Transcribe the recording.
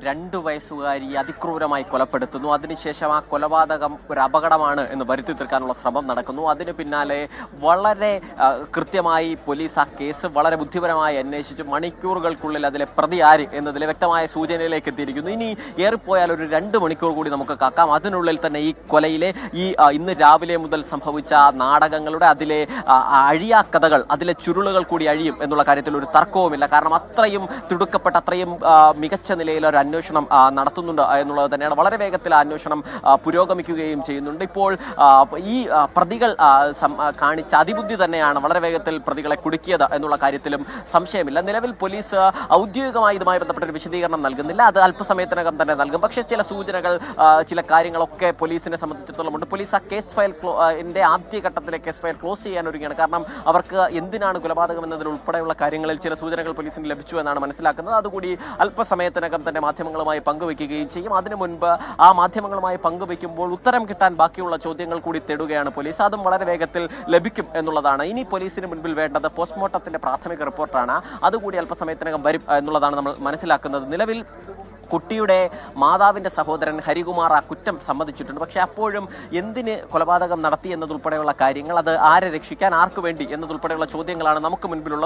2 വയസ്സുകാരിയെ അതിക്രൂരമായി കൊലപ്പെടുത്തുന്നു. അതിനുശേഷം ആ കൊലപാതകം ഒരു അപകടമാണ് എന്ന് വരുത്തി തീർക്കാനുള്ള ശ്രമം നടക്കുന്നു. അതിന് പിന്നാലെ വളരെ കൃത്യമായി പോലീസ് ആ കേസ് വളരെ ബുദ്ധിപരമായി അന്വേഷിച്ച് മണിക്കൂറുകൾക്കുള്ളിൽ അതിലെ പ്രതി ആര് എന്നതിലെ വ്യക്തമായ സൂചനയിലേക്ക് എത്തിയിരിക്കുന്നു. ഇനി ഏറിപ്പോയാൽ ഒരു 2 മണിക്കൂർ കൂടി നമുക്ക് കാക്കാം. അതിനുള്ളിൽ തന്നെ ഈ കൊലയിലെ ഇന്ന് രാവിലെ മുതൽ സംഭവിച്ച നാടകങ്ങളുടെ അതിലെ അഴിയാക്കഥകൾ, അതിലെ ചുരുളുകൾ കൂടി അഴിയും എന്നുള്ള കാര്യത്തിൽ ഒരു തർക്കവുമില്ല. കാരണം അത്രയും തിടുക്കപ്പെട്ട, അത്രയും മികച്ച നിലയിൽ ഒരു അന്വേഷണം നടത്തുന്നുണ്ട് എന്നുള്ളത് തന്നെയാണ്. വളരെ വേഗത്തിൽ ആ അന്വേഷണം പുരോഗമിക്കുകയും ചെയ്യുന്നുണ്ട്. ഇപ്പോൾ ഈ പ്രതികൾ കാണിച്ച അതിബുദ്ധി തന്നെയാണ് വളരെ വേഗത്തിൽ പ്രതികളെ കുടുക്കിയത് എന്നുള്ള കാര്യത്തിലും സംശയമില്ല. നിലവിൽ പോലീസ് ഔദ്യോഗികമായി ഇതുമായി ബന്ധപ്പെട്ട ഒരു വിശദീകരണം നൽകുന്നില്ല. അത് അല്പസമയത്തിനകം തന്നെ നൽകും. പക്ഷേ ചില സൂചനകൾ, ചില കാര്യങ്ങളൊക്കെ പോലീസിനെ സംബന്ധിച്ചിടത്തോളം ഉണ്ട്. പോലീസ് ആ കേസ് ഫയൽ ആദ്യഘട്ടത്തിലെ കേസ് ഫയൽ ക്ലോസ് ചെയ്യാൻ ഒരുങ്ങുകയാണ്. കാരണം അവർക്ക് എന്തിനാണ് കൊലപാതകം എന്നതിൽ ഉൾപ്പെടെയുള്ള കാര്യങ്ങളിൽ ചില സൂചനകൾ പോലീസിന് ലഭിച്ചു എന്നാണ് മനസ്സിലാക്കുന്നത്. അതുകൂടി അല്പസമയത്തിനകം തന്നെ മാധ്യമങ്ങളുമായി പങ്കുവയ്ക്കുകയും ചെയ്യും. അതിനു മുൻപ് ആ മാധ്യമങ്ങളുമായി പങ്കുവയ്ക്കുമ്പോൾ ഉത്തരം കിട്ടാൻ ബാക്കിയുള്ള ചോദ്യങ്ങൾ കൂടി തേടുകയാണ് പോലീസ്. അതും വളരെ വേഗത്തിൽ ലഭിക്കും എന്നുള്ളതാണ്. ഇനി പോലീസിന് മുൻപിൽ വേണ്ടത് പോസ്റ്റ്മോർട്ടത്തിന്റെ പ്രാഥമിക റിപ്പോർട്ടാണ്. അതുകൂടി അല്പസമയത്തിനകം വരും എന്നുള്ളതാണ് നമ്മൾ മനസ്സിലാക്കുന്നത്. നിലവിൽ കുട്ടിയുടെ മാതാവിന്റെ സഹോദരൻ ഹരികുമാർ ആ കുറ്റം സമ്മതിച്ചിട്ടുണ്ട്. പക്ഷെ അപ്പോഴും എന്തിന് കൊലപാതകം നടത്തി എന്നതുൾപ്പെടെയുള്ള കാര്യങ്ങൾ, അത് ആരെ രക്ഷിക്കാൻ, ആർക്കു വേണ്ടി എന്നതുൾപ്പെടെയുള്ള ചോദ്യങ്ങളാണ് നമുക്ക് മുൻപിലുള്ളത്.